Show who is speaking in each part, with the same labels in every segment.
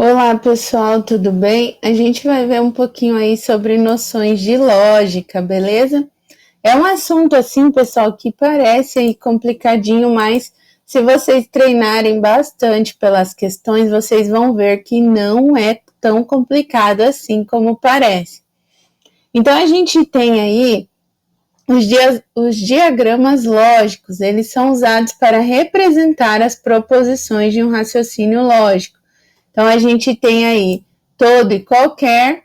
Speaker 1: Olá pessoal, tudo bem? A gente vai ver um pouquinho aí sobre noções de lógica, beleza? É um assunto assim, pessoal, que parece aí complicadinho, mas se vocês treinarem bastante pelas questões, vocês vão ver que não é tão complicado assim como parece. Então a gente tem aí os diagramas lógicos, eles são usados para representar as proposições de um raciocínio lógico. Então a gente tem aí todo e qualquer,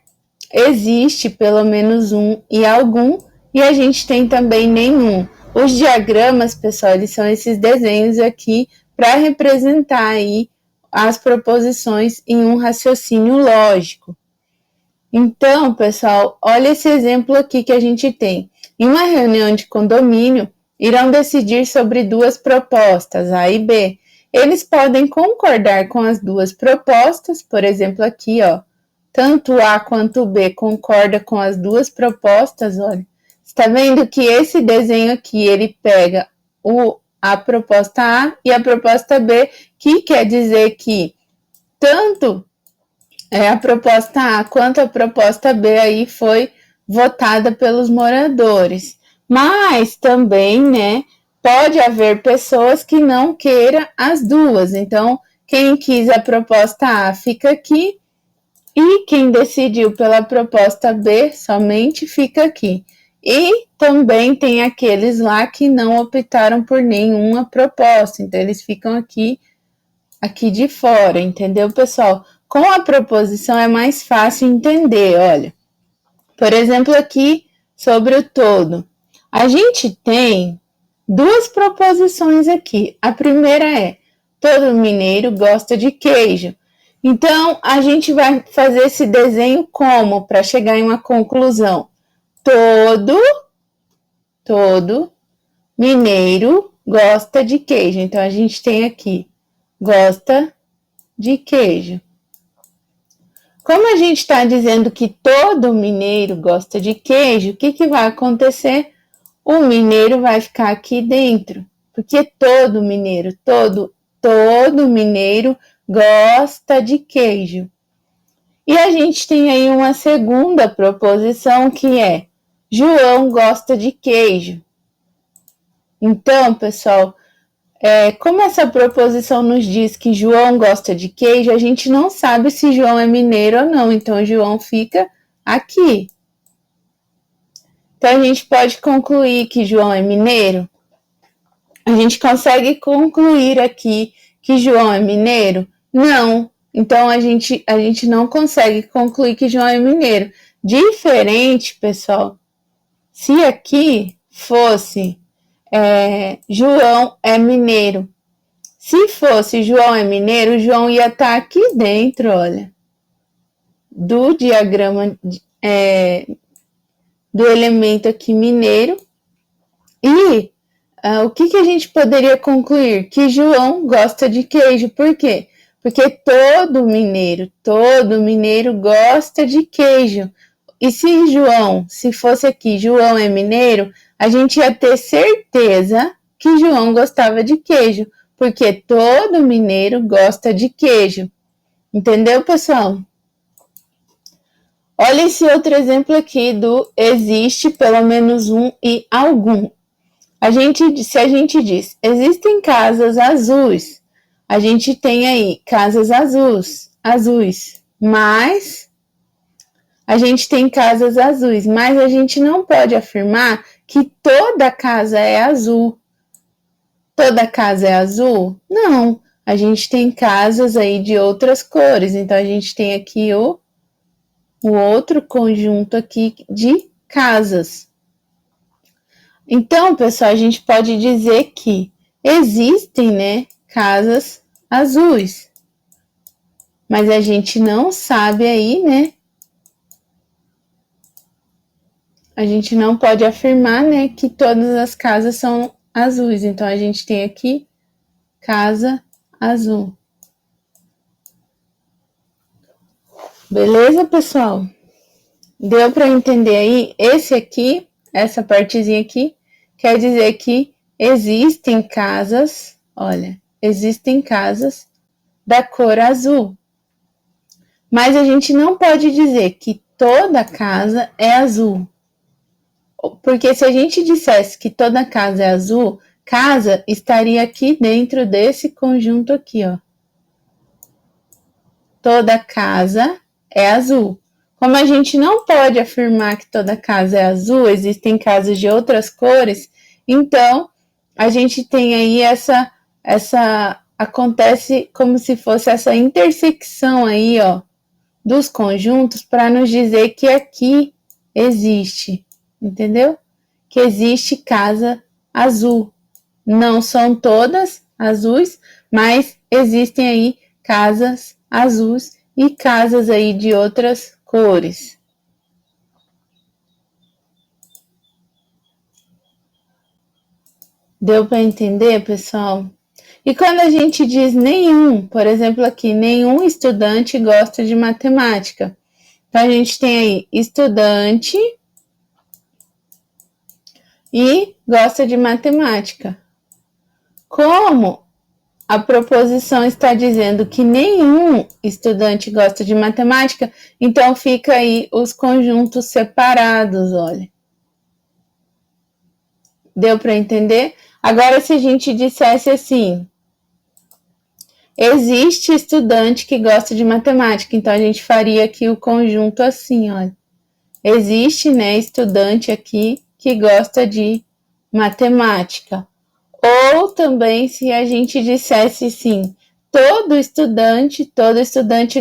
Speaker 1: existe pelo menos um e algum, e a gente tem também nenhum. Os diagramas, pessoal, eles são esses desenhos aqui para representar aí as proposições em um raciocínio lógico. Então, pessoal, olha esse exemplo aqui que a gente tem. Em uma reunião de condomínio, irão decidir sobre duas propostas, A e B. Eles podem concordar com as duas propostas, por exemplo, aqui, ó, tanto A quanto B concorda com as duas propostas, olha. Está vendo que esse desenho aqui, ele pega a proposta A e a proposta B, que quer dizer que tanto a proposta A quanto a proposta B aí foi votada pelos moradores. Mas também, né, pode haver pessoas que não queiram as duas. Então, quem quis a proposta A fica aqui e quem decidiu pela proposta B somente fica aqui. E também tem aqueles lá que não optaram por nenhuma proposta. Então, eles ficam aqui de fora, entendeu, pessoal? Com a proposição é mais fácil entender, olha. Por exemplo, aqui sobre o todo. A gente tem duas proposições aqui. A primeira é: todo mineiro gosta de queijo. Então, a gente vai fazer esse desenho como para chegar em uma conclusão? Todo mineiro gosta de queijo. Então, a gente tem aqui gosta de queijo. Como a gente está dizendo que todo mineiro gosta de queijo, o que vai acontecer? O mineiro vai ficar aqui dentro, porque todo mineiro gosta de queijo. E a gente tem aí uma segunda proposição que é: João gosta de queijo. Então, pessoal, como essa proposição nos diz que João gosta de queijo, a gente não sabe se João é mineiro ou não, então João fica aqui. Então a gente pode concluir que João é mineiro? A gente consegue concluir aqui que João é mineiro? Não. Então a gente não consegue concluir que João é mineiro. Diferente, pessoal, se aqui fosse João é mineiro. Se fosse João é mineiro, João ia estar aqui dentro, olha, do diagrama do elemento aqui mineiro. E o que a gente poderia concluir? Que João gosta de queijo. Por quê? Porque todo mineiro gosta de queijo. E se fosse aqui, João é mineiro, a gente ia ter certeza que João gostava de queijo, porque todo mineiro gosta de queijo. Entendeu, pessoal? Olha esse outro exemplo aqui do existe pelo menos um e algum. Se a gente diz, existem casas azuis, a gente tem aí casas azuis, mas a gente tem casas azuis, mas a gente não pode afirmar que toda casa é azul. Toda casa é azul? Não, a gente tem casas aí de outras cores, então a gente tem aqui o outro conjunto aqui de casas. Então, pessoal, a gente pode dizer que existem, né, casas azuis, mas a gente não sabe aí, né? A gente não pode afirmar, né, que todas as casas são azuis. Então, a gente tem aqui casa azul. Beleza, pessoal? Deu para entender aí? Esse aqui, essa partezinha aqui, quer dizer que existem casas, olha, existem casas da cor azul. Mas a gente não pode dizer que toda casa é azul. Porque se a gente dissesse que toda casa é azul, casa estaria aqui dentro desse conjunto aqui, ó. Toda casa é azul. Como a gente não pode afirmar que toda casa é azul, existem casas de outras cores, então a gente tem aí acontece como se fosse essa intersecção aí, ó, dos conjuntos para nos dizer que aqui existe, entendeu? Que existe casa azul. Não são todas azuis, mas existem aí casas azuis e casas aí de outras cores. Deu para entender, pessoal? E quando a gente diz nenhum, por exemplo aqui, nenhum estudante gosta de matemática. Então a gente tem aí estudante e gosta de matemática. Como a proposição está dizendo que nenhum estudante gosta de matemática, então fica aí os conjuntos separados, olha. Deu para entender? Agora, se a gente dissesse assim, existe estudante que gosta de matemática, então a gente faria aqui o conjunto assim, olha. Existe, né, estudante aqui que gosta de matemática. Ou também se a gente dissesse sim, todo estudante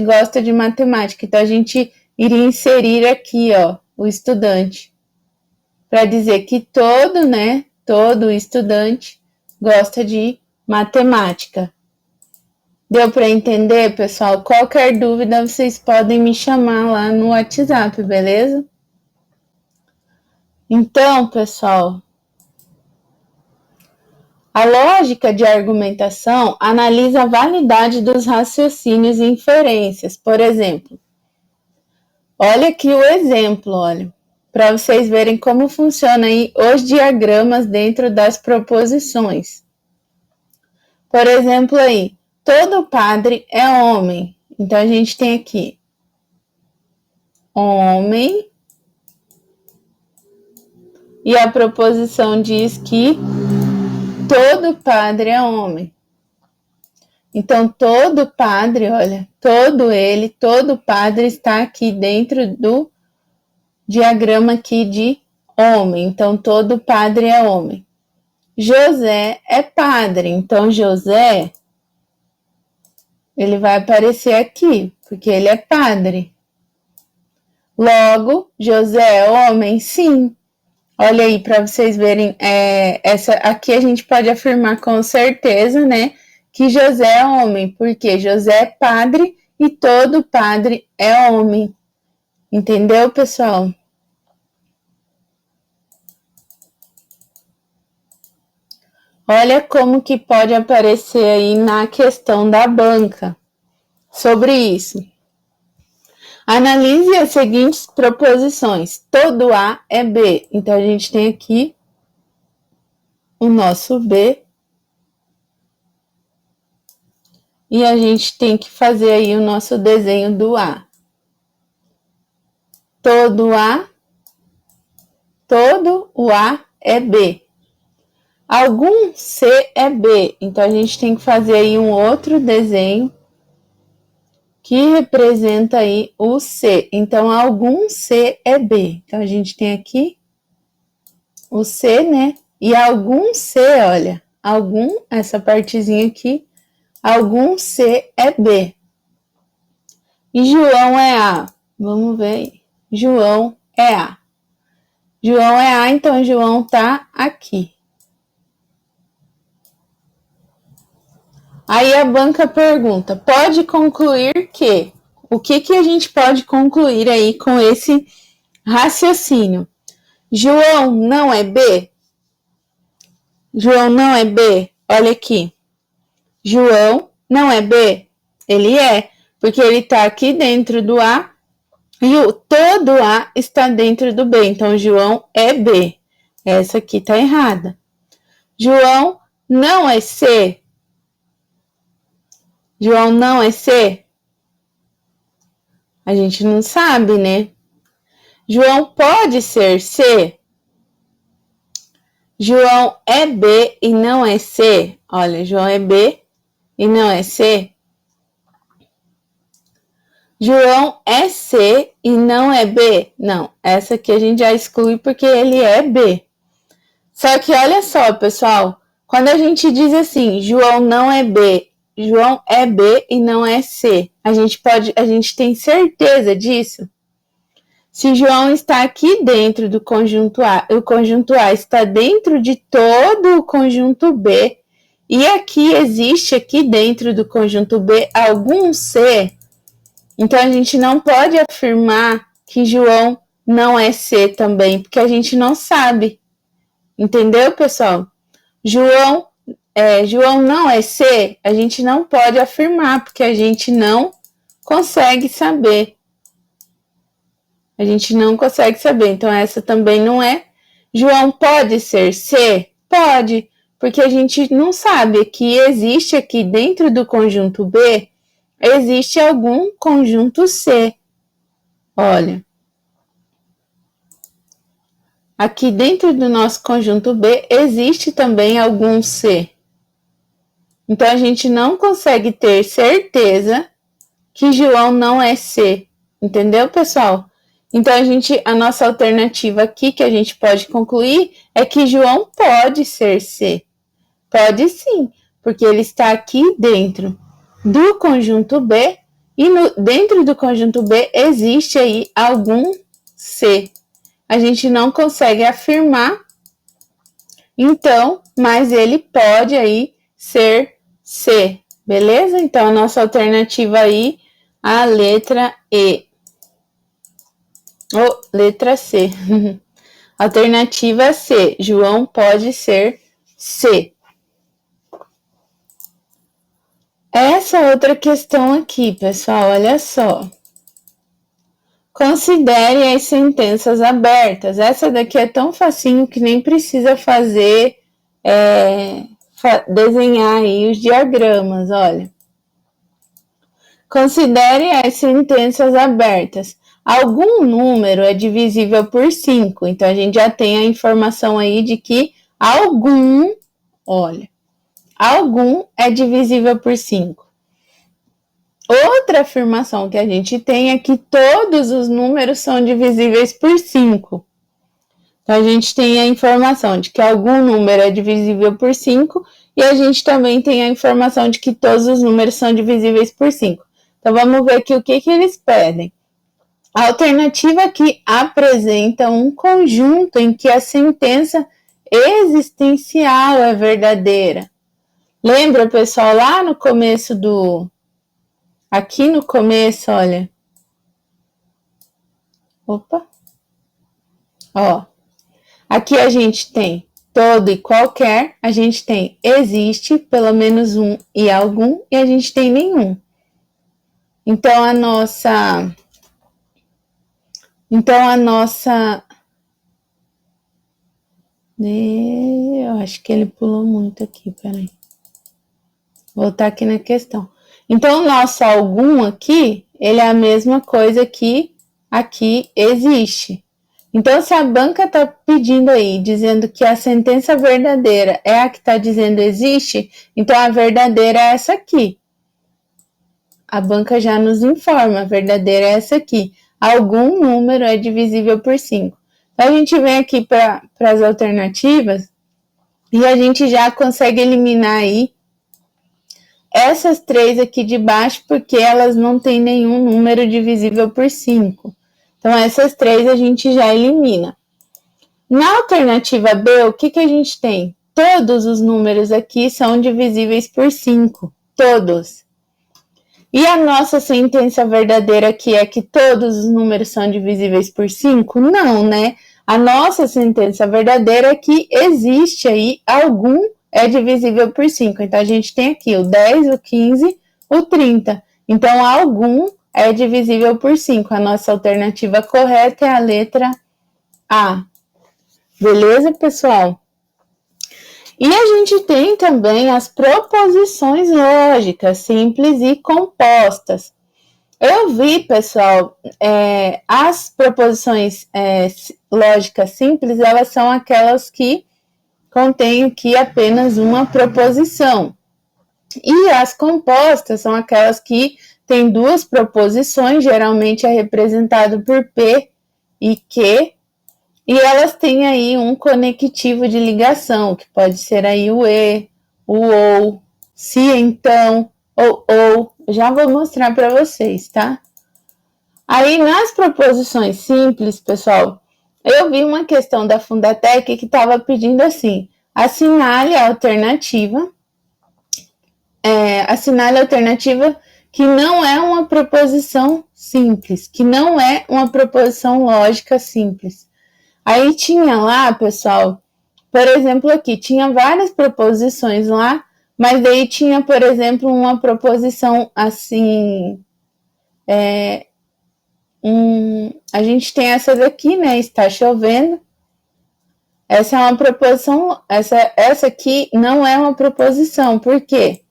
Speaker 1: gosta de matemática. Então a gente iria inserir aqui, ó, o estudante, para dizer que todo estudante gosta de matemática. Deu para entender, pessoal? Qualquer dúvida, vocês podem me chamar lá no WhatsApp, beleza? Então, pessoal, a lógica de argumentação analisa a validade dos raciocínios e inferências. Por exemplo, olha aqui o exemplo, olha, para vocês verem como funciona aí os diagramas dentro das proposições. Por exemplo aí, todo padre é homem. Então a gente tem aqui homem e a proposição diz que todo padre é homem. Então, todo padre, olha, todo padre está aqui dentro do diagrama aqui de homem. Então, todo padre é homem. José é padre. Então, José, ele vai aparecer aqui, porque ele é padre. Logo, José é homem? Sim. Olha aí, para vocês verem, essa aqui a gente pode afirmar com certeza, né, que José é homem, porque José é padre e todo padre é homem. Entendeu, pessoal? Olha como que pode aparecer aí na questão da banca sobre isso. Analise as seguintes proposições. Todo A é B. Então, a gente tem aqui o nosso B. E a gente tem que fazer aí o nosso desenho do A. Todo o A é B. Algum C é B. Então, a gente tem que fazer aí um outro desenho que representa aí o C. Então, algum C é B. Então, a gente tem aqui o C, né? E algum C, olha, essa partezinha aqui, algum C é B. E João é A. Vamos ver. João é A. João é A, então João tá aqui. Aí a banca pergunta, pode concluir que? O que a gente pode concluir aí com esse raciocínio? João não é B? João não é B? Olha aqui. João não é B? Ele é, porque ele está aqui dentro do A e o todo A está dentro do B. Então, João é B. Essa aqui está errada. João não é C? João não é C? A gente não sabe, né? João pode ser C? João é B e não é C? Olha, João é B e não é C? João é C e não é B? Não, essa aqui a gente já exclui porque ele é B. Só que olha só, pessoal, quando a gente diz assim, João não é B, João é B e não é C, a gente tem certeza disso? Se João está aqui dentro do conjunto A, o conjunto A está dentro de todo o conjunto B, e existe aqui dentro do conjunto B algum C, então a gente não pode afirmar que João não é C também, porque a gente não sabe. Entendeu, pessoal? João não é C, a gente não pode afirmar, porque a gente não consegue saber. A gente não consegue saber, então essa também não é. João pode ser C? Pode, porque a gente não sabe que existe aqui dentro do conjunto B, existe algum conjunto C. Olha. Aqui dentro do nosso conjunto B existe também algum C. Então, a gente não consegue ter certeza que João não é C. Entendeu, pessoal? Então, a nossa alternativa aqui que a gente pode concluir é que João pode ser C. Pode sim, porque ele está aqui dentro do conjunto B e dentro do conjunto B existe aí algum C. A gente não consegue afirmar, então, mas ele pode aí ser C, beleza? Então, a nossa alternativa aí, a letra E. Ou letra C. Alternativa C, João pode ser C. Essa outra questão aqui, pessoal, olha só. Considere as sentenças abertas. Essa daqui é tão facinho que nem precisa fazer, desenhar aí os diagramas, olha. Considere as sentenças abertas. Algum número é divisível por 5. Então, a gente já tem a informação aí de que algum é divisível por 5. Outra afirmação que a gente tem é que todos os números são divisíveis por 5. Então, a gente tem a informação de que algum número é divisível por 5 e a gente também tem a informação de que todos os números são divisíveis por 5. Então, vamos ver aqui o que eles pedem. A alternativa aqui apresenta um conjunto em que a sentença existencial é verdadeira. Lembra, pessoal, lá no começo Aqui no começo, olha. Opa. Ó. Aqui a gente tem todo e qualquer, a gente tem existe, pelo menos um e algum, e a gente tem nenhum. Então, a nossa... Eu acho que ele pulou muito aqui, peraí. Voltar aqui na questão. Então, o nosso algum aqui, ele é a mesma coisa que aqui existe. Então, se a banca está pedindo aí, dizendo que a sentença verdadeira é a que está dizendo existe, então a verdadeira é essa aqui. A banca já nos informa, a verdadeira é essa aqui. Algum número é divisível por 5. Então, a gente vem aqui para as alternativas e a gente já consegue eliminar aí essas 3 aqui de baixo, porque elas não têm nenhum número divisível por 5. Então, essas 3 a gente já elimina. Na alternativa B, o que a gente tem? Todos os números aqui são divisíveis por 5. Todos. E a nossa sentença verdadeira aqui é que todos os números são divisíveis por 5? Não, né? A nossa sentença verdadeira é que existe aí algum é divisível por 5. Então, a gente tem aqui o 10, o 15, o 30. Então, algum é divisível por 5. A nossa alternativa correta é a letra A. Beleza, pessoal? E a gente tem também as proposições lógicas, simples e compostas. Eu vi, pessoal, as proposições lógicas simples, elas são aquelas que contêm aqui apenas uma proposição. E as compostas são aquelas que têm duas proposições, geralmente é representado por P e Q, e elas têm aí um conectivo de ligação, que pode ser aí o E, o ou, se então, ou. Já vou mostrar para vocês, tá? Aí, nas proposições simples, pessoal, eu vi uma questão da Fundatec que estava pedindo assim, assinale a alternativa que não é uma proposição simples, que não é uma proposição lógica simples. Aí tinha lá, pessoal, por exemplo aqui, tinha várias proposições lá, mas daí tinha, por exemplo, uma proposição assim, a gente tem essa daqui, né, está chovendo. Essa é uma proposição, essa aqui não é uma proposição, por quê?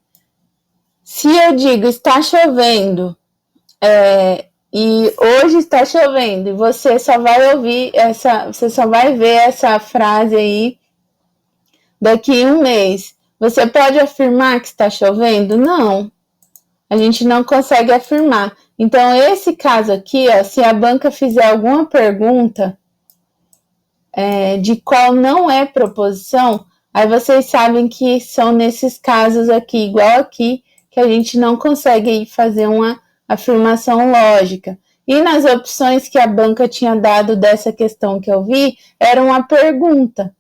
Speaker 1: Se eu digo está chovendo, e hoje está chovendo, e você só vai ouvir você só vai ver essa frase aí daqui a um mês. Você pode afirmar que está chovendo? Não. A gente não consegue afirmar. Então, esse caso aqui, ó, se a banca fizer alguma pergunta de qual não é proposição, aí vocês sabem que são nesses casos aqui, igual aqui, que a gente não consegue fazer uma afirmação lógica. E nas opções que a banca tinha dado dessa questão que eu vi, era uma pergunta.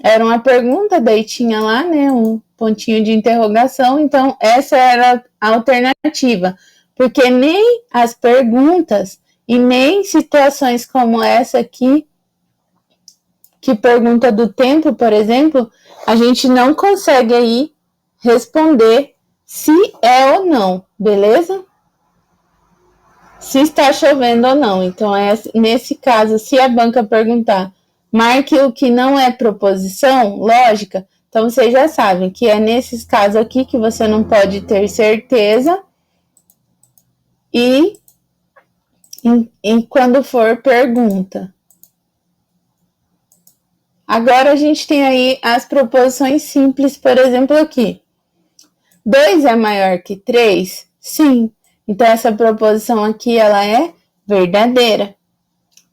Speaker 1: Era uma pergunta, daí tinha lá, né, um pontinho de interrogação, então essa era a alternativa. Porque nem as perguntas e nem situações como essa aqui, que pergunta do tempo, por exemplo, a gente não consegue aí responder se é ou não, beleza? Se está chovendo ou não. Então, nesse caso, se a banca perguntar, marque o que não é proposição lógica, então vocês já sabem que é nesses casos aqui que você não pode ter certeza e quando for pergunta. Agora a gente tem aí as proposições simples, por exemplo, aqui. 2 é maior que 3? Sim. Então, essa proposição aqui, ela é verdadeira.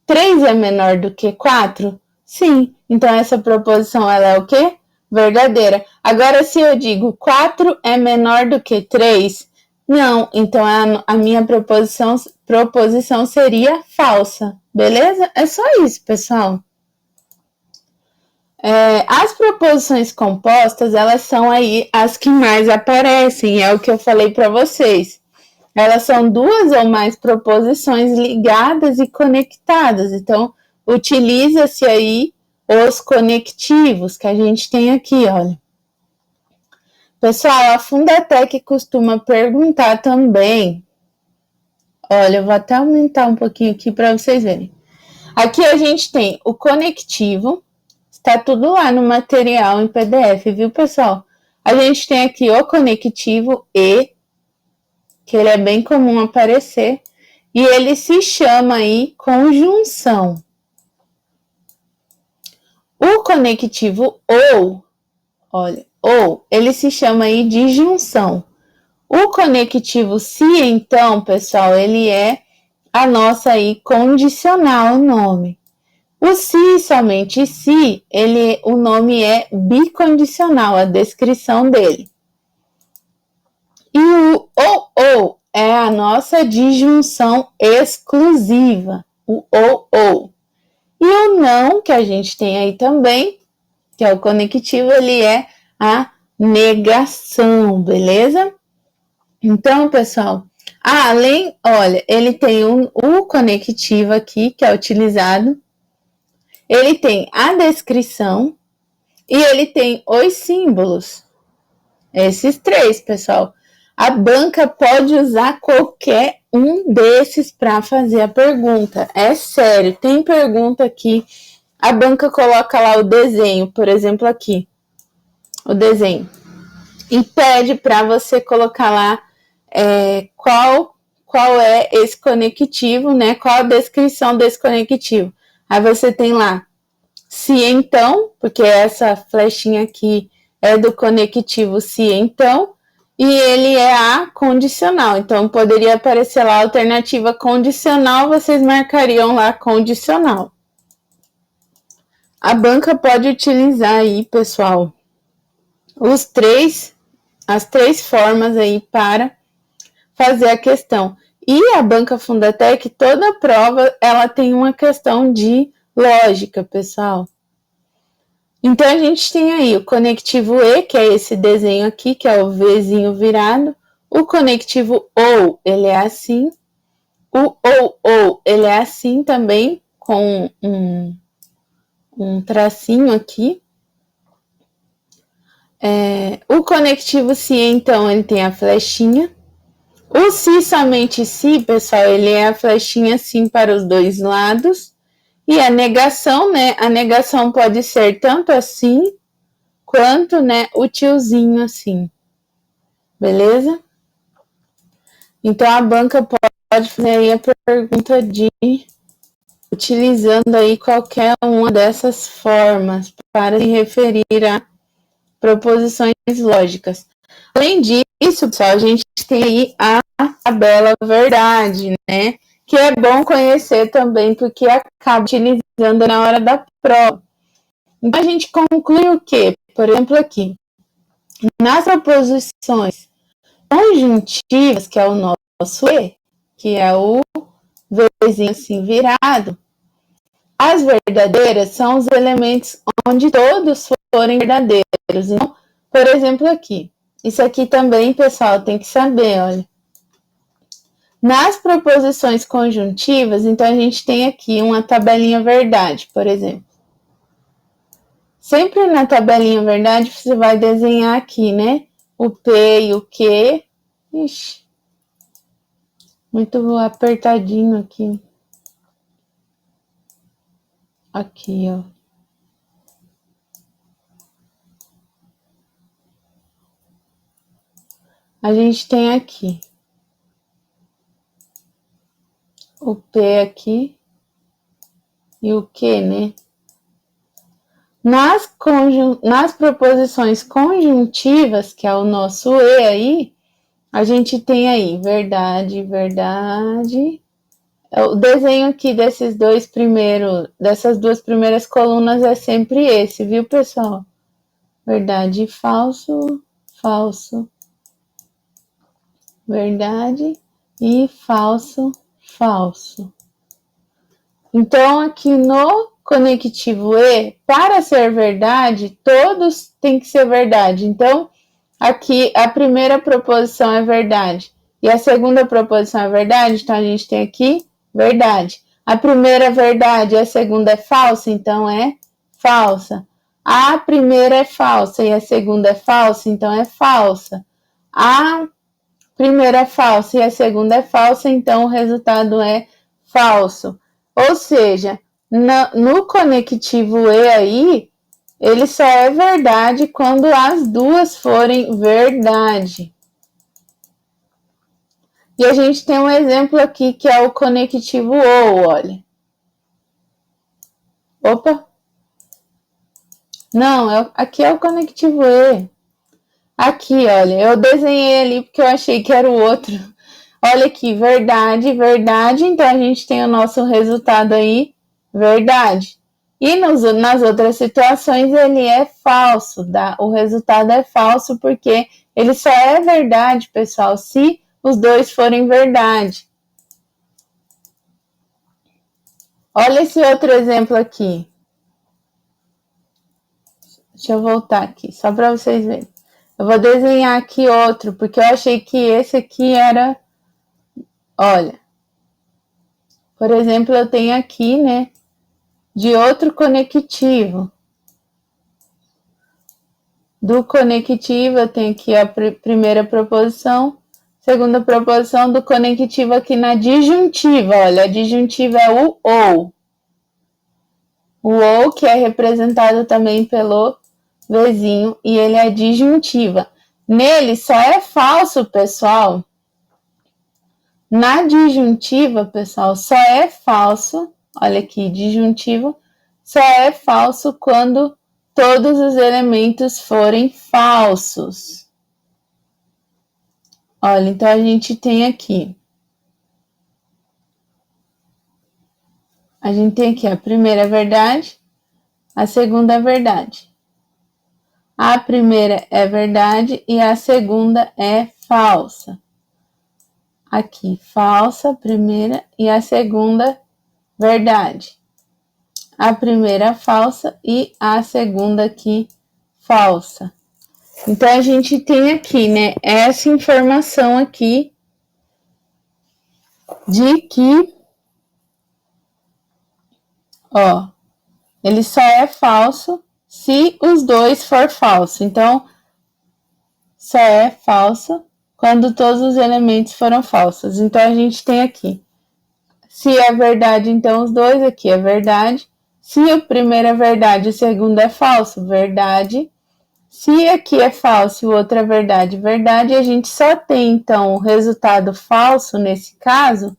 Speaker 1: 3 é menor do que 4? Sim. Então, essa proposição, ela é o quê? Verdadeira. Agora, se eu digo 4 é menor do que 3? Não. Então, a minha proposição seria falsa. Beleza? É só isso, pessoal. As proposições compostas, elas são aí as que mais aparecem, é o que eu falei para vocês. Elas são duas ou mais proposições ligadas e conectadas, então utiliza-se aí os conectivos que a gente tem aqui, olha. Pessoal, a Fundatec costuma perguntar também, olha, eu vou até aumentar um pouquinho aqui para vocês verem. Aqui a gente tem o conectivo, está tudo lá no material em PDF, viu, pessoal? A gente tem aqui o conectivo E, que ele é bem comum aparecer, e ele se chama aí conjunção. O conectivo ou, olha, ou, ele se chama aí de junção. O conectivo se, então, pessoal, ele é a nossa aí condicional, o nome. O se, somente se, o nome é bicondicional, a descrição dele. E o ou é a nossa disjunção exclusiva, o ou. E o não, que a gente tem aí também, que é o conectivo, ele é a negação, beleza? Então, pessoal, olha, ele tem o conectivo aqui, que é utilizado, ele tem a descrição e ele tem os símbolos. Esses três, pessoal. A banca pode usar qualquer um desses para fazer a pergunta. É sério, tem pergunta aqui. A banca coloca lá o desenho, por exemplo, aqui. O desenho. E pede para você colocar lá qual é esse conectivo, né? Qual a descrição desse conectivo. Aí você tem lá, se então, porque essa flechinha aqui é do conectivo se então, e ele é a condicional. Então, poderia aparecer lá a alternativa condicional, vocês marcariam lá condicional. A banca pode utilizar aí, pessoal, as três formas aí para fazer a questão. E a banca Fundatec, toda prova, ela tem uma questão de lógica, pessoal. Então, a gente tem aí o conectivo E, que é esse desenho aqui, que é o Vzinho virado. O conectivo OU, ele é assim. O OU, ele é assim também, com um tracinho aqui. O conectivo SI, então, ele tem a flechinha. O SI, somente SI, pessoal, ele é a flechinha assim para os dois lados. E a negação, né? A negação pode ser tanto assim, quanto, né, o tiozinho assim. Beleza? Então, a banca pode fazer aí a pergunta de utilizando aí qualquer uma dessas formas para se referir a proposições lógicas. Além disso, pessoal, a gente tem aí a tabela verdade, né? Que é bom conhecer também, porque acaba utilizando na hora da prova. Então, a gente conclui o quê? Por exemplo, aqui, nas proposições conjuntivas, que é o nosso E, que é o Vzinho assim virado, as verdadeiras são os elementos onde todos forem verdadeiros. Então, por exemplo, aqui. Isso aqui também, pessoal, tem que saber, olha. Nas proposições conjuntivas, então a gente tem aqui uma tabelinha verdade, por exemplo. Sempre na tabelinha verdade, você vai desenhar aqui, né? O P e o Q. Ixi, muito apertadinho aqui. Aqui, ó. A gente tem aqui o P aqui e o Q, né? Nas proposições conjuntivas, que é o nosso E aí, a gente tem aí verdade, verdade. O desenho aqui dessas duas primeiras colunas é sempre esse, viu, pessoal? Verdade, falso, falso. Verdade e falso, falso. Então, aqui no conectivo E, para ser verdade, todos têm que ser verdade. Então, aqui a primeira proposição é verdade e a segunda proposição é verdade, então a gente tem aqui verdade. A primeira é verdade e a segunda é falsa, então é falsa. A primeira é falsa e a segunda é falsa, então é falsa. A primeira é falsa e a segunda é falsa, então o resultado é falso. Ou seja, no conectivo E aí, ele só é verdade quando as duas forem verdade. E a gente tem um exemplo aqui que é o conectivo OU, olha. Opa! Não, aqui é o conectivo E. Aqui, olha, eu desenhei ali porque eu achei que era o outro. Olha aqui, verdade, verdade. Então, a gente tem o nosso resultado aí, verdade. E nas outras situações, ele é falso. O resultado é falso porque ele só é verdade, pessoal, se os dois forem verdade. Olha esse outro exemplo aqui. Deixa eu voltar aqui, só para vocês verem. Eu vou desenhar aqui outro, porque eu achei que esse aqui era... Olha, por exemplo, eu tenho aqui, né, de outro conectivo. Do conectivo, eu tenho aqui a primeira proposição, segunda proposição do conectivo aqui na disjuntiva. Olha, a disjuntiva é o OU. O OU, que é representado também pelo Vzinho, e ele é disjuntiva. Nele só é falso, pessoal, Na disjuntiva, pessoal, só é falso, olha aqui, disjuntivo, só é falso quando todos os elementos forem falsos. Olha, então a gente tem aqui. A gente tem aqui a primeira verdade, a segunda verdade. A primeira é verdade e a segunda é falsa. Aqui, falsa, primeira, e a segunda, verdade. A primeira falsa e a segunda aqui, falsa. Então, a gente tem aqui, né, essa informação aqui de que, ó, ele só é falso se os dois for falso. Então, só é falso quando todos os elementos foram falsos. Então, a gente tem aqui, se é verdade, então os dois aqui é verdade. Se o primeiro é verdade e o segundo é falso, verdade. Se aqui é falso e o outro é verdade, verdade. E a gente só tem, então, o resultado falso nesse caso,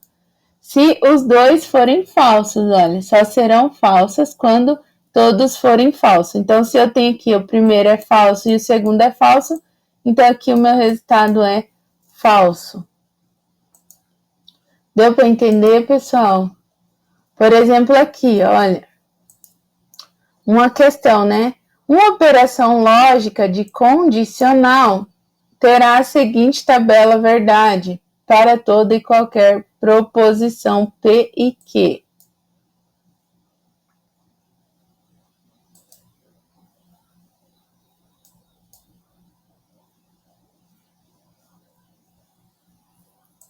Speaker 1: se os dois forem falsos, olha, só serão falsas quando todos forem falsos. Então, se eu tenho aqui o primeiro é falso e o segundo é falso, então aqui o meu resultado é falso. Deu para entender, pessoal? Por exemplo, aqui, olha, uma questão, né? Uma operação lógica de condicional terá a seguinte tabela verdade para toda e qualquer proposição P e Q.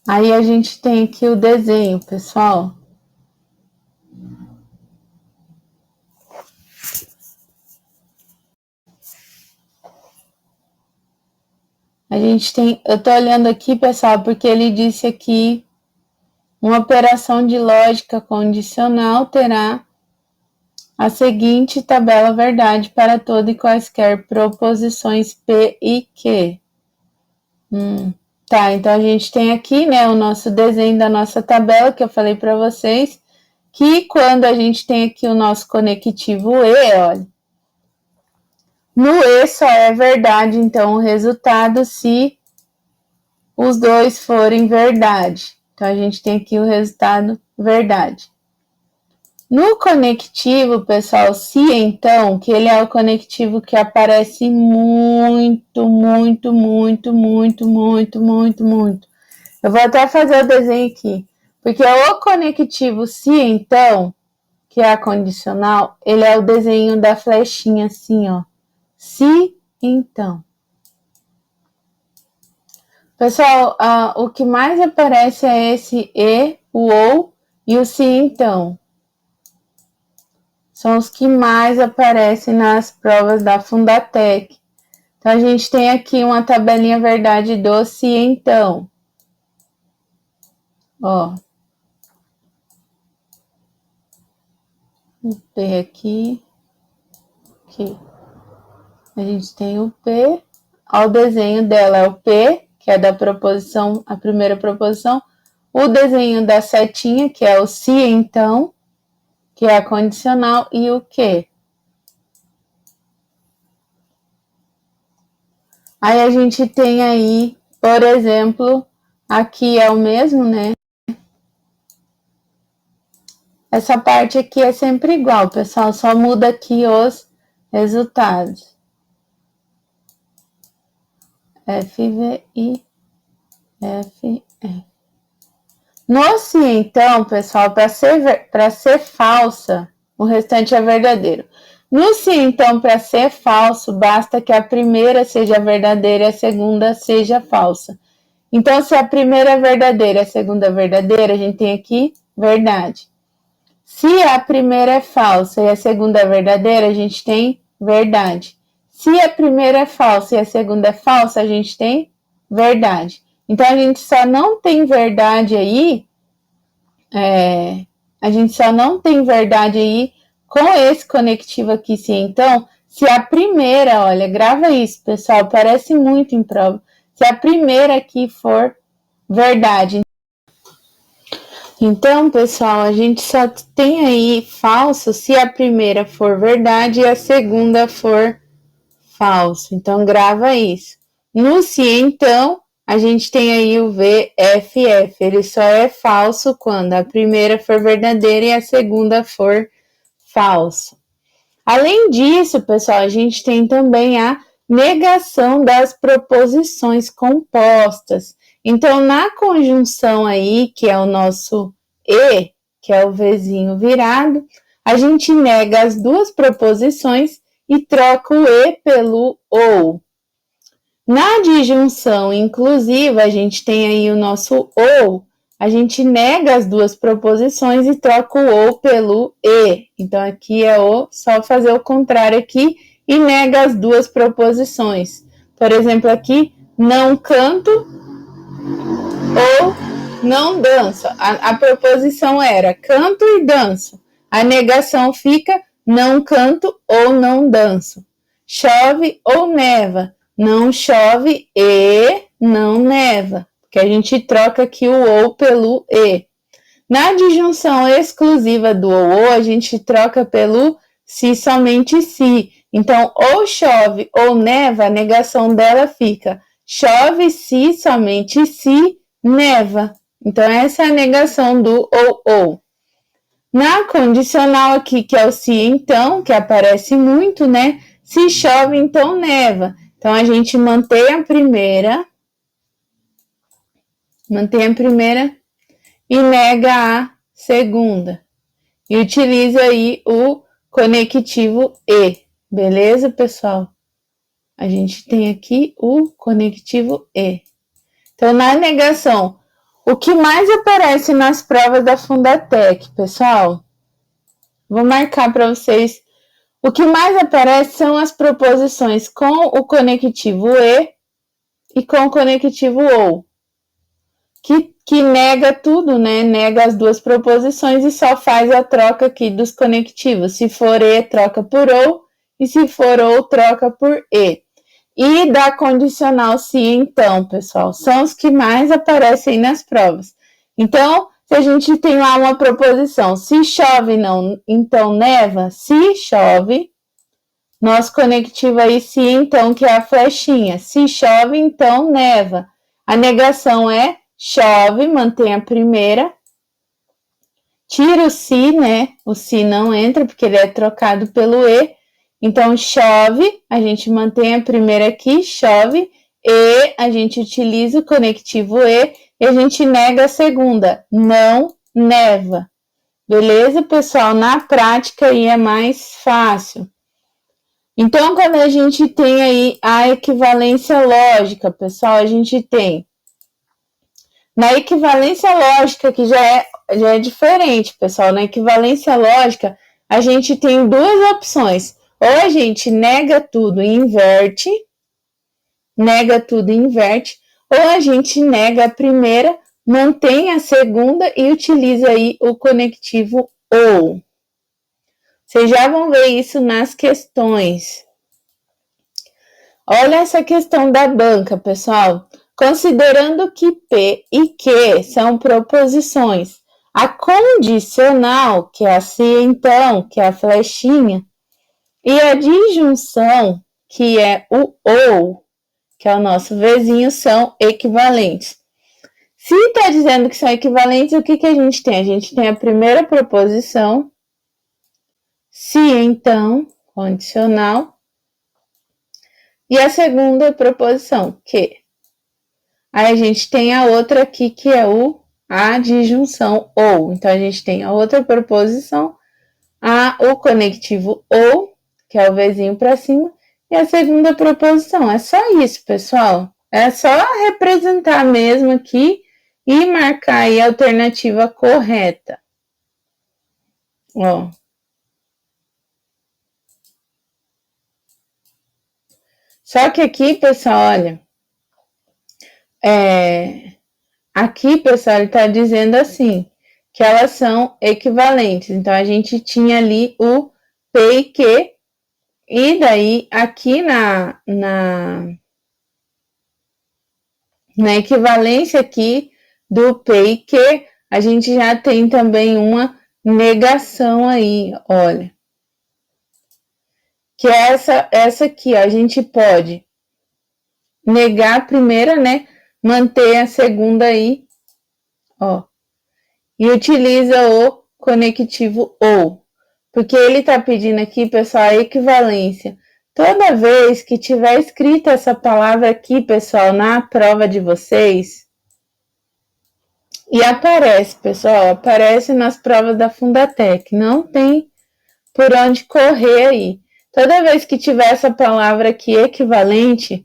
Speaker 1: Aí a gente tem aqui o desenho, pessoal. A gente tem, eu tô olhando aqui, pessoal, porque ele disse aqui, uma operação de lógica condicional terá a seguinte tabela verdade para toda e quaisquer proposições P e Q. Tá, então a gente tem aqui, né, o nosso desenho da nossa tabela, que eu falei para vocês, que quando a gente tem aqui o nosso conectivo E, olha, no E só é verdade, então, o resultado se os dois forem verdade. Então, a gente tem aqui o resultado verdade. No conectivo, pessoal, se então, que ele é o conectivo que aparece muito. Eu vou até fazer o desenho aqui, porque o conectivo se então, que é a condicional, ele é o desenho da flechinha assim, ó. Se então. Pessoal, o que mais aparece é esse e, o ou e o se então. São os que mais aparecem nas provas da Fundatec. Então, a gente tem aqui uma tabelinha verdade do se então. Ó. O P aqui. Aqui. A gente tem o P. Ó, o desenho dela é o P, que é da proposição, a primeira proposição. O desenho da setinha, que é o se então, que é a condicional, e o que. Aí a gente tem aí, por exemplo, aqui é o mesmo, né? Essa parte aqui é sempre igual, pessoal, só muda aqui os resultados. FVI, FF. No se então, pessoal, para ser falsa, o restante é verdadeiro. No se então, para ser falso, basta que a primeira seja verdadeira e a segunda seja falsa. Então, se a primeira é verdadeira e a segunda é verdadeira, a gente tem aqui verdade. Se a primeira é falsa e a segunda é verdadeira, a gente tem verdade. Se a primeira é falsa e a segunda é falsa, a gente tem verdade. Então, a gente só não tem verdade aí, com esse conectivo aqui, sim. Então, se a primeira, olha, grava isso, pessoal, parece muito em prova. Se a primeira aqui for verdade, Então, pessoal, a gente só tem aí falso se a primeira for verdade e a segunda for falso. Então, grava isso. No se, então, a gente tem aí o VFF. Ele só é falso quando a primeira for verdadeira e a segunda for falso. Além disso, pessoal, a gente tem também a negação das proposições compostas. Então, na conjunção aí, que é o nosso e, que é o Vzinho virado, a gente nega as duas proposições e troca o e pelo ou. Na disjunção inclusiva, a gente tem aí o nosso ou, a gente nega as duas proposições e troca o ou pelo e. Então, aqui é o, só fazer o contrário aqui e nega as duas proposições. Por exemplo, aqui, não canto ou não danço. A proposição era canto e danço. A negação fica não canto ou não danço. Chove ou neva. Não chove e não neva. Porque a gente troca aqui o ou pelo e. Na disjunção exclusiva do ou, a gente troca pelo se somente se. Então, ou chove ou neva, a negação dela fica chove se somente se neva. Então, essa é a negação do ou. Na condicional aqui, que é o se então, que aparece muito, né? Se chove, então neva. Então, a gente mantém a primeira e nega a segunda. E utiliza aí o conectivo e. Beleza, pessoal? A gente tem aqui o conectivo e. Então, na negação, o que mais aparece nas provas da Fundatec, pessoal? Vou marcar para vocês. O que mais aparece são as proposições com o conectivo e com o conectivo ou. Que nega tudo, né? Nega as duas proposições e só faz a troca aqui dos conectivos. Se for e, troca por ou, e se for ou, troca por e. E da condicional se, então, pessoal, são os que mais aparecem nas provas. Então, se a gente tem lá uma proposição, se chove, não, então neva, se chove, nosso conectivo aí se, então, que é a flechinha. Se chove, então neva. A negação é chove, mantém a primeira. Tira o se, né? O se não entra, porque ele é trocado pelo e. Então, chove, a gente mantém a primeira aqui, chove, e a gente utiliza o conectivo e a gente nega a segunda, não neva. Beleza, pessoal? Na prática aí é mais fácil. Então, quando a gente tem aí a equivalência lógica, pessoal, a gente tem na equivalência lógica, que já é diferente, pessoal. Na equivalência lógica, a gente tem duas opções. Ou a gente nega tudo e inverte, ou a gente nega a primeira, mantém a segunda e utiliza aí o conectivo ou. Vocês já vão ver isso nas questões. Olha essa questão da banca, pessoal. Considerando que P e Q são proposições, a condicional, que é a se então, que é a flechinha, e a disjunção, que é o ou, que é o nosso Vzinho, são equivalentes. Se está dizendo que são equivalentes, o que a gente tem? A gente tem a primeira proposição, se então, condicional, e a segunda proposição, que. Aí a gente tem a outra aqui, que é a disjunção ou. Então, a gente tem a outra proposição, o conectivo ou, que é o Vzinho para cima, e a segunda proposição. É só isso, pessoal. É só representar mesmo aqui e marcar aí a alternativa correta. Ó. Só que aqui, pessoal, olha, aqui, pessoal, ele está dizendo assim, que elas são equivalentes. Então, a gente tinha ali o P e Q, e daí aqui na equivalência aqui do P e Q, a gente já tem também uma negação aí, olha. Que é essa aqui, ó, a gente pode negar a primeira, né? Manter a segunda aí, ó. E utiliza o conectivo ou. Porque ele tá pedindo aqui, pessoal, a equivalência. Toda vez que tiver escrita essa palavra aqui, pessoal, na prova de vocês, e aparece, pessoal, aparece nas provas da Fundatec, não tem por onde correr aí. Toda vez que tiver essa palavra aqui equivalente,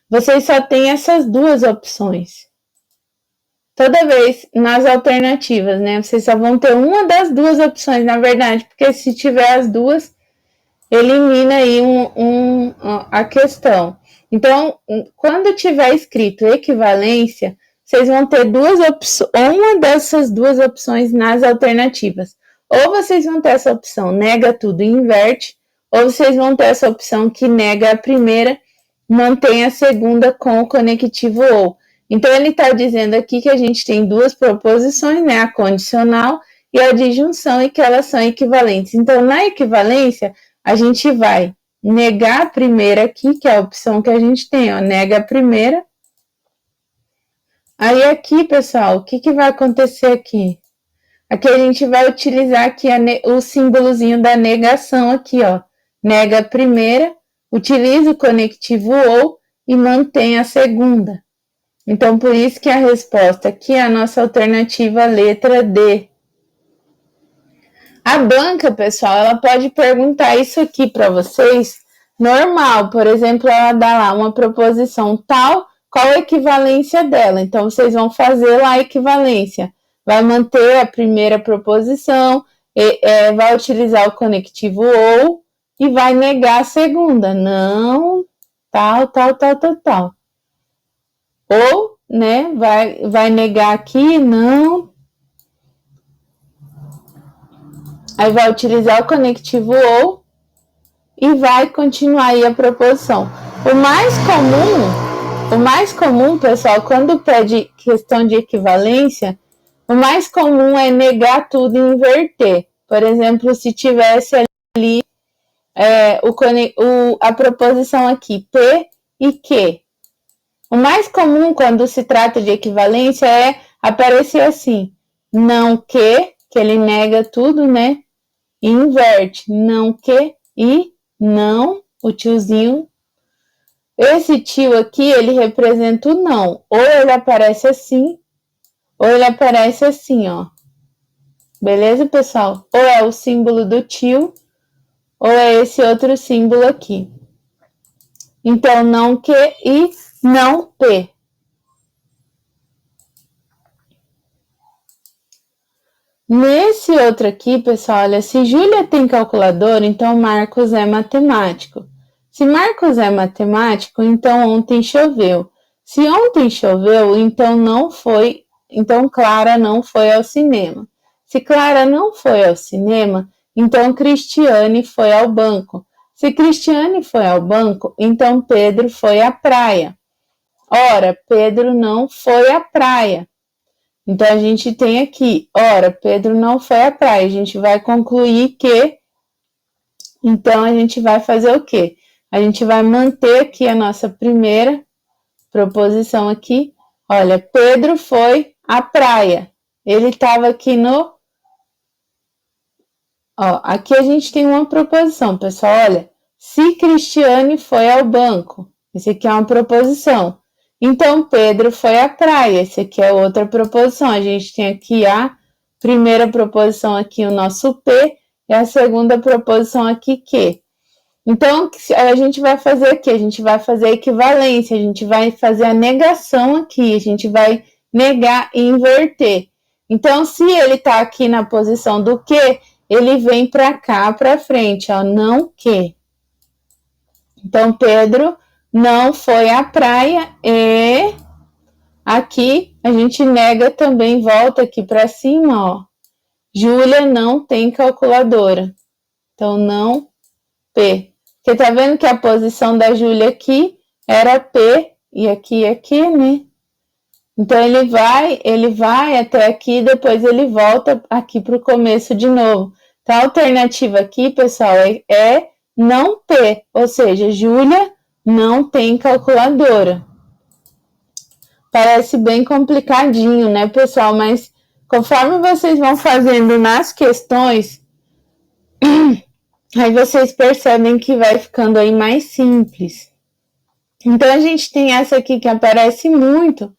Speaker 1: vocês só têm essas duas opções. Toda vez nas alternativas, né? Vocês só vão ter uma das duas opções, na verdade, porque se tiver as duas, elimina aí a questão. Então, quando tiver escrito equivalência, vocês vão ter duas opções, uma dessas duas opções nas alternativas. Ou vocês vão ter essa opção nega tudo e inverte, ou vocês vão ter essa opção que nega a primeira, mantém a segunda com o conectivo ou. Então, ele está dizendo aqui que a gente tem duas proposições, né? A condicional e a disjunção, e que elas são equivalentes. Então, na equivalência, a gente vai negar a primeira aqui, que é a opção que a gente tem, ó, nega a primeira. Aí aqui, pessoal, o que vai acontecer aqui? Aqui a gente vai utilizar aqui o símbolozinho da negação aqui, ó. Nega a primeira, utiliza o conectivo ou e mantém a segunda. Então, por isso que a resposta aqui é a nossa alternativa letra D. A banca, pessoal, ela pode perguntar isso aqui para vocês normal. Por exemplo, ela dá lá uma proposição tal, qual a equivalência dela? Então, vocês vão fazer lá a equivalência. Vai manter a primeira proposição, vai utilizar o conectivo ou e vai negar a segunda. Não, tal. Ou, né, vai negar aqui, não. Aí vai utilizar o conectivo ou e vai continuar aí a proposição. O mais comum, pessoal, quando pede questão de equivalência, o mais comum é negar tudo e inverter. Por exemplo, se tivesse ali a proposição aqui, P e Q. O mais comum quando se trata de equivalência é aparecer assim, não que ele nega tudo, né? E inverte, não que e não, o tiozinho. Esse tio aqui, ele representa o não. Ou ele aparece assim, ou ele aparece assim, ó. Beleza, pessoal? Ou é o símbolo do tio, ou é esse outro símbolo aqui. Então, não que e não P. Nesse outro aqui, pessoal, olha, se Júlia tem calculadora, então Marcos é matemático. Se Marcos é matemático, então ontem choveu. Se ontem choveu, então Clara não foi ao cinema. Se Clara não foi ao cinema, então Cristiane foi ao banco. Se Cristiane foi ao banco, então Pedro foi à praia. Ora, Pedro não foi à praia. Então, a gente tem aqui, ora, Pedro não foi à praia. A gente vai concluir que, então, a gente vai fazer o quê? A gente vai manter aqui a nossa primeira proposição aqui. Olha, Pedro foi à praia. Ele estava aqui no... Ó, aqui a gente tem uma proposição, pessoal. Olha, se Cristiane foi ao banco. Esse aqui é uma proposição. Então, Pedro foi à praia. Esse aqui é outra proposição. A gente tem aqui a primeira proposição aqui, o nosso P, e a segunda proposição aqui, Q. Então, a gente vai fazer aqui, a gente vai fazer a equivalência, a gente vai fazer a negação aqui, a gente vai negar e inverter. Então, se ele está aqui na posição do Q, ele vem para cá, para frente, ó, não que. Então, Pedro não foi à praia e aqui a gente nega também, volta aqui para cima, ó. Júlia não tem calculadora. Então, não P. Porque tá vendo que a posição da Júlia aqui era P e aqui, né? Então, ele vai até aqui, depois ele volta aqui para o começo de novo. Então, a alternativa aqui, pessoal, é não ter, ou seja, Júlia não tem calculadora. Parece bem complicadinho, né, pessoal? Mas conforme vocês vão fazendo nas questões, aí vocês percebem que vai ficando aí mais simples. Então, a gente tem essa aqui que aparece muito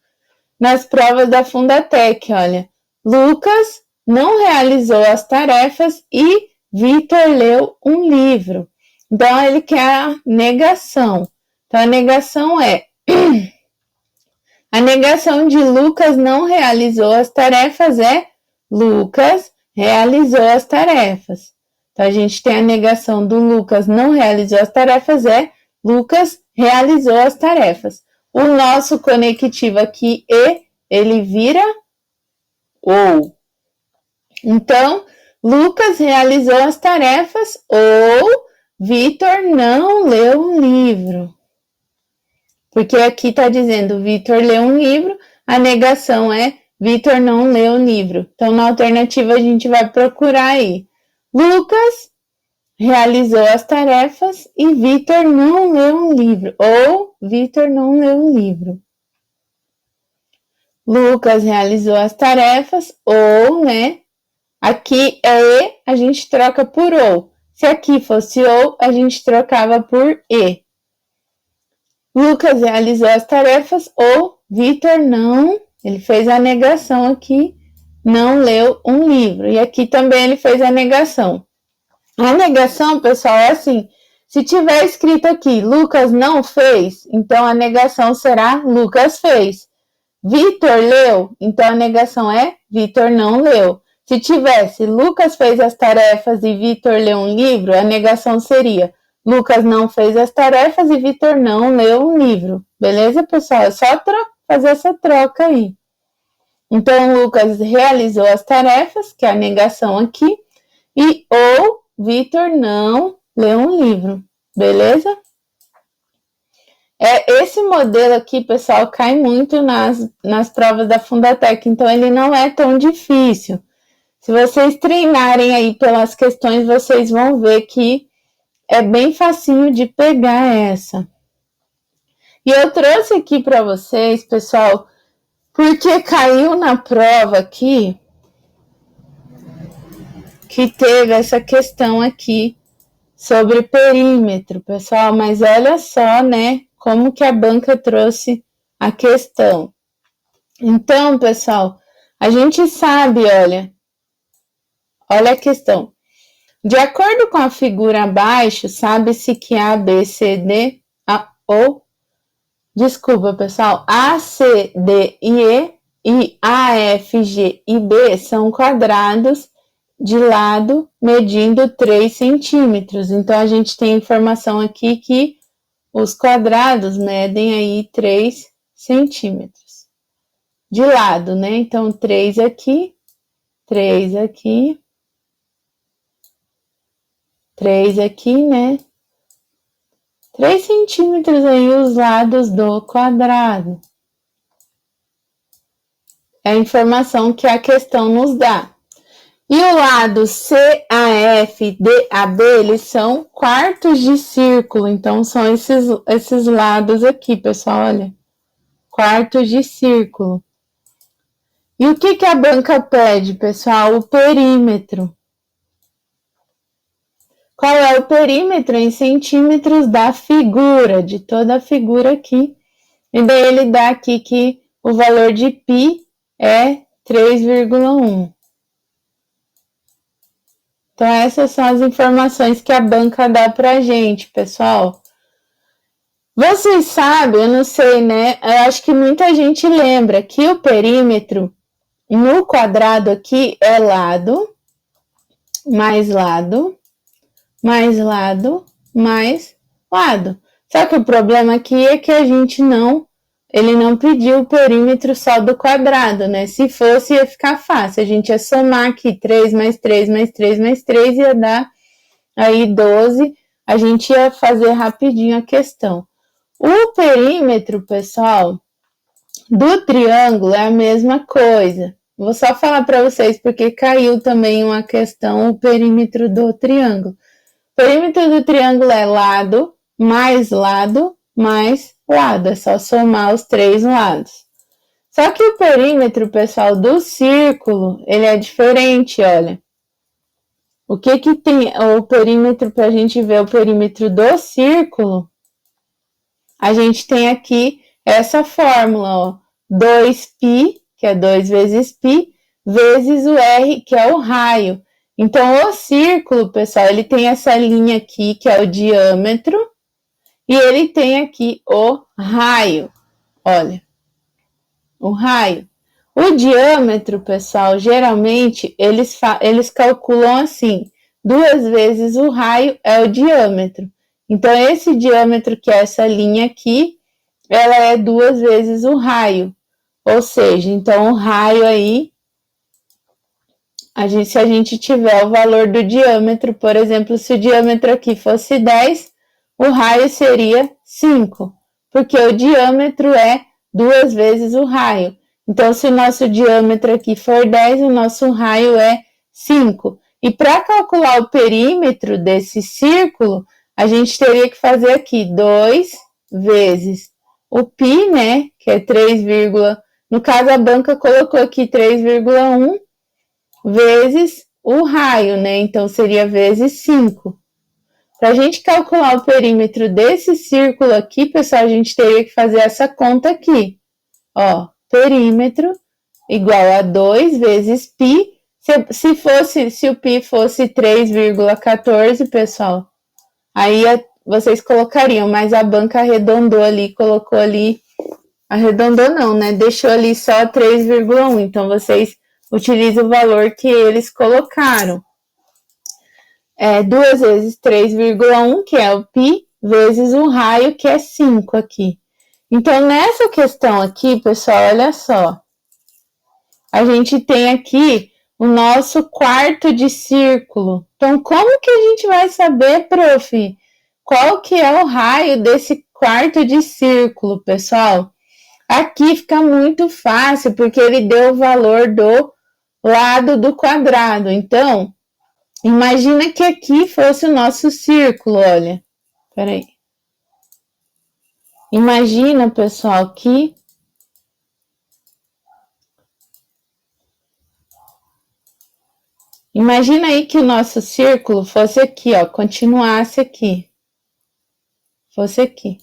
Speaker 1: nas provas da Fundatec, olha. Lucas não realizou as tarefas e Vitor leu um livro. Então, ele quer a negação. Então, a negação é... A negação de Lucas não realizou as tarefas é Lucas realizou as tarefas. Então, a gente tem a negação do Lucas não realizou as tarefas é Lucas realizou as tarefas. O nosso conectivo aqui, ele vira ou. Então, Lucas realizou as tarefas ou Vitor não leu um livro. Porque aqui está dizendo Vitor leu um livro, a negação é Vitor não leu um livro. Então, na alternativa, a gente vai procurar aí. Lucas realizou as tarefas e Vitor não leu um livro. Ou Vitor não leu um livro. Lucas realizou as tarefas ou, né? Aqui é E, a gente troca por ou. Se aqui fosse ou, a gente trocava por E. Lucas realizou as tarefas ou Vitor não, ele fez a negação aqui, não leu um livro. E aqui também ele fez a negação. A negação, pessoal, é assim, se tiver escrito aqui, Lucas não fez, então a negação será Lucas fez. Vitor leu, então a negação é Vitor não leu. Se tivesse Lucas fez as tarefas e Vitor leu um livro, a negação seria Lucas não fez as tarefas e Vitor não leu um livro. Beleza, pessoal? É só fazer essa troca aí. Então, Lucas realizou as tarefas, que é a negação aqui, e ou Vitor não leu um livro. Beleza? Esse modelo aqui, pessoal, cai muito nas provas da Fundatec, então ele não é tão difícil. Se vocês treinarem aí pelas questões, vocês vão ver que é bem facinho de pegar essa. E eu trouxe aqui para vocês, pessoal, porque caiu na prova aqui que teve essa questão aqui sobre perímetro, pessoal. Mas olha só, né, como que a banca trouxe a questão. Então, pessoal, a gente sabe, olha a questão. De acordo com a figura abaixo, sabe-se que A, B, C, D, desculpa, pessoal, A, C, D e A, F, G e B são quadrados de lado medindo 3 centímetros. Então, a gente tem informação aqui que os quadrados medem aí 3 centímetros de lado, né? Então, 3 aqui, 3 aqui, 3 aqui, né? 3 centímetros aí os lados do quadrado. É a informação que a questão nos dá. E o lado CAF, DAB, eles são quartos de círculo. Então, são esses lados aqui, pessoal, olha. Quartos de círculo. E o que a banca pede, pessoal? O perímetro. Qual é o perímetro em centímetros da figura, de toda a figura aqui? E daí ele dá aqui que o valor de π é 3,1. Então, essas são as informações que a banca dá pra gente, pessoal. Vocês sabem, eu não sei, né? Eu acho que muita gente lembra que o perímetro no quadrado aqui é lado, mais lado, mais lado, mais lado. Só que o problema aqui é que ele não pediu o perímetro só do quadrado, né? Se fosse, ia ficar fácil. A gente ia somar aqui 3 mais 3 mais 3 mais 3, ia dar aí 12. A gente ia fazer rapidinho a questão. O perímetro, pessoal, Do triângulo é a mesma coisa. Vou só falar para vocês porque caiu também uma questão, o perímetro do triângulo. O perímetro do triângulo é lado mais lado mais lado. É só somar os três lados. Só que o perímetro, pessoal, do círculo, ele é diferente, olha. O que tem o perímetro, para a gente ver o perímetro do círculo, a gente tem aqui essa fórmula, ó, 2π, que é 2 vezes π, vezes o r, que é o raio. Então, o círculo, pessoal, ele tem essa linha aqui, que é o diâmetro, e ele tem aqui o raio. Olha, o raio. O diâmetro, pessoal, geralmente, eles calculam assim, 2 vezes o raio é o diâmetro. Então, esse diâmetro, que é essa linha aqui, ela é 2 vezes o raio. Ou seja, então o raio aí, se a gente tiver o valor do diâmetro, por exemplo, se o diâmetro aqui fosse 10, o raio seria 5, porque o diâmetro é 2 vezes o raio. Então, se o nosso diâmetro aqui for 10, o nosso raio é 5. E para calcular o perímetro desse círculo, a gente teria que fazer aqui 2 vezes o π, né, que é 3, no caso a banca colocou aqui 3,1 vezes o raio, né, então seria vezes 5. Para a gente calcular o perímetro desse círculo aqui, pessoal, a gente teria que fazer essa conta aqui. Ó, perímetro igual a 2 vezes π. Se o π fosse 3,14, pessoal, aí vocês colocariam, mas a banca arredondou ali, colocou ali, arredondou não, né? Deixou ali só 3,1, então vocês utilizam o valor que eles colocaram. 2 vezes 3,1, que é o π, vezes o raio, que é 5 aqui. Então, nessa questão aqui, pessoal, olha só. A gente tem aqui o nosso quarto de círculo. Então, como que a gente vai saber, prof, qual que é o raio desse quarto de círculo, pessoal? Aqui fica muito fácil, porque ele deu o valor do lado do quadrado. Então, imagina que aqui fosse o nosso círculo, olha. Peraí. Imagina, pessoal, que imagina aí que o nosso círculo fosse aqui, ó, continuasse aqui. Fosse aqui.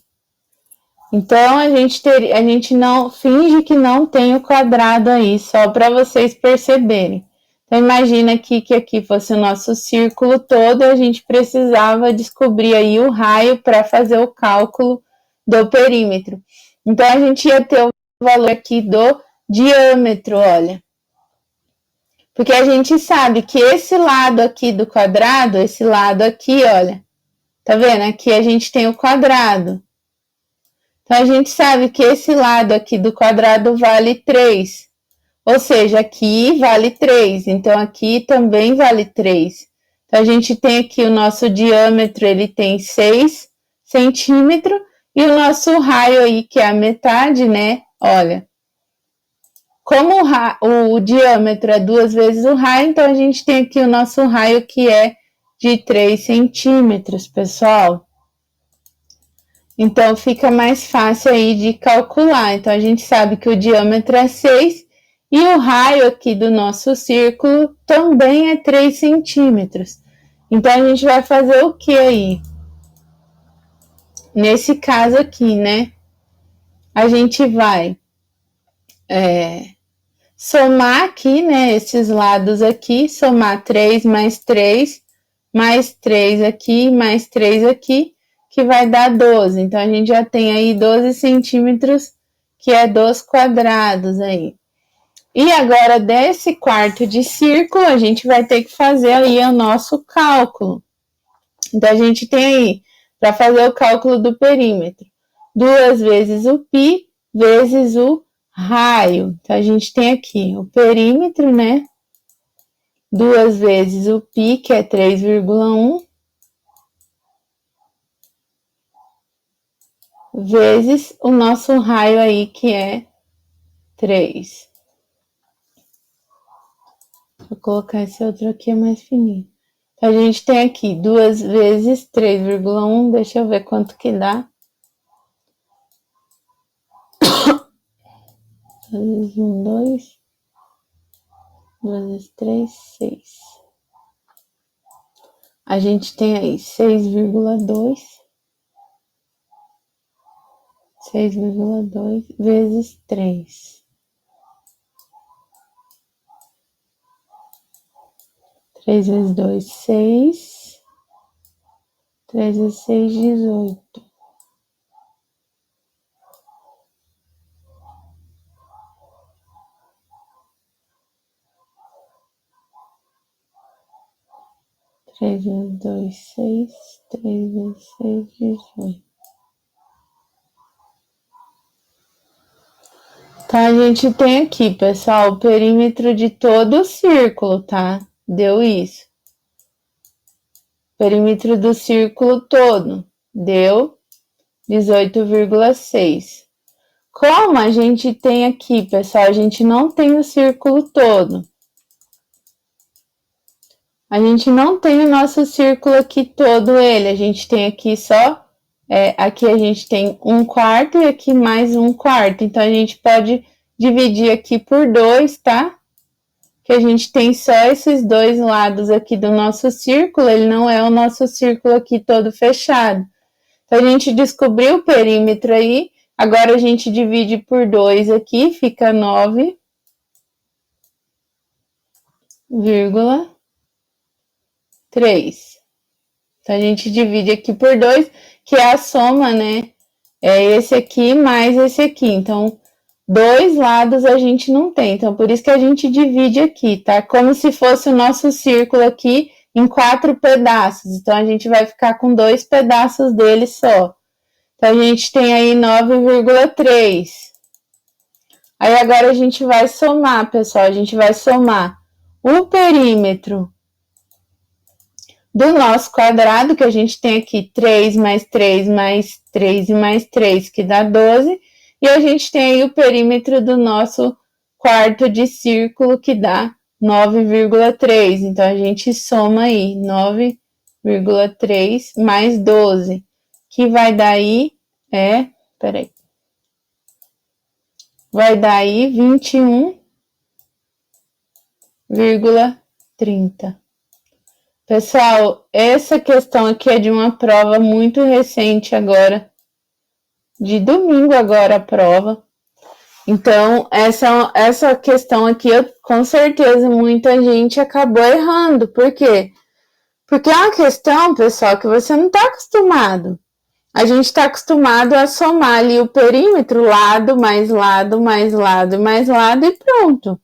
Speaker 1: Então, a gente não finge que não tem o quadrado aí, só para vocês perceberem. Então, imagina aqui que aqui fosse o nosso círculo todo, a gente precisava descobrir aí o raio para fazer o cálculo do perímetro. Então, a gente ia ter o valor aqui do diâmetro, olha. Porque a gente sabe que esse lado aqui do quadrado, esse lado aqui, olha, tá vendo? Aqui a gente tem o quadrado. Então, a gente sabe que esse lado aqui do quadrado vale 3. Ou seja, aqui vale 3. Então, aqui também vale 3. Então, a gente tem aqui o nosso diâmetro, ele tem 6 centímetros. E o nosso raio aí, que é a metade, né? Olha, como o diâmetro é 2 vezes o raio, então a gente tem aqui o nosso raio, que é de 3 centímetros, pessoal. Então, fica mais fácil aí de calcular. Então, a gente sabe que o diâmetro é 6 e o raio aqui do nosso círculo também é 3 centímetros. Então, a gente vai fazer o que aí? Nesse caso aqui, né? A gente vai somar aqui, né? Esses lados aqui, somar 3 mais 3, mais 3 aqui, mais 3 aqui, que vai dar 12. Então, a gente já tem aí 12 centímetros, que é 2 quadrados aí. E agora, desse quarto de círculo, a gente vai ter que fazer aí o nosso cálculo. Então, a gente tem aí, para fazer o cálculo do perímetro, 2 vezes o π vezes o raio. Então, a gente tem aqui o perímetro, né? 2 vezes o π, que é 3,1, vezes o nosso raio aí, que é 3. Vou colocar esse outro aqui, é mais fininho. Então, a gente tem aqui 2 vezes 3,1. Deixa eu ver quanto que dá. 2 vezes 1, 2. 2 vezes 3, 6. A gente tem aí 6,2. 6,2 vezes 3. 3 vezes 2, 6. 3 vezes 6, 18. Três vezes 2, 6. 3 vezes 6, 18. Então, a gente tem aqui, pessoal, o perímetro de todo o círculo, tá? Deu isso. Perímetro do círculo todo deu 18,6. Como a gente tem aqui, pessoal, a gente não tem o círculo todo. A gente não tem o nosso círculo aqui todo ele. A gente tem aqui só... aqui a gente tem 1/4 e aqui mais 1/4. Então, a gente pode dividir aqui por 2, tá? Que a gente tem só esses dois lados aqui do nosso círculo, ele não é o nosso círculo aqui todo fechado. Então, a gente descobriu o perímetro aí, agora a gente divide por 2 aqui, fica 9,3. Então, a gente divide aqui por 2, que é a soma, né? É esse aqui mais esse aqui. Então, 2 lados a gente não tem, então por isso que a gente divide aqui, tá? Como se fosse o nosso círculo aqui em 4 pedaços. Então, a gente vai ficar com 2 pedaços dele só. Então, a gente tem aí 9,3. Aí, agora a gente vai somar, pessoal. A gente vai somar o perímetro do nosso quadrado, que a gente tem aqui 3 mais 3 mais 3 e mais 3, que dá 12. E a gente tem aí o perímetro do nosso quarto de círculo, que dá 9,3. Então, a gente soma aí 9,3 mais 12, que vai dar aí, vai dar aí 21,30. Pessoal, essa questão aqui é de uma prova muito recente agora, de domingo agora a prova. Então, essa questão aqui, com certeza, muita gente acabou errando. Por quê? Porque é uma questão, pessoal, que você não está acostumado. A gente está acostumado a somar ali o perímetro, lado, mais lado, mais lado, mais lado e pronto.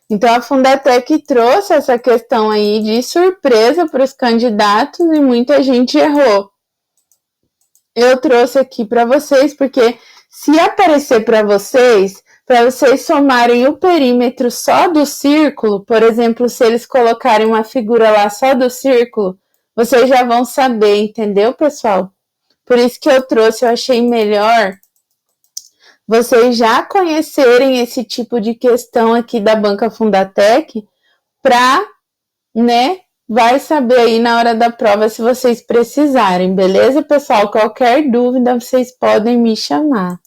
Speaker 1: Então, a Fundatec trouxe essa questão aí de surpresa para os candidatos e muita gente errou. Eu trouxe aqui para vocês porque se aparecer para vocês somarem o perímetro só do círculo, por exemplo, se eles colocarem uma figura lá só do círculo, vocês já vão saber, entendeu, pessoal? Por isso que eu trouxe, eu achei melhor vocês já conhecerem esse tipo de questão aqui da Banca Fundatec para, né, vai saber aí na hora da prova se vocês precisarem, beleza, pessoal? Qualquer dúvida, vocês podem me chamar.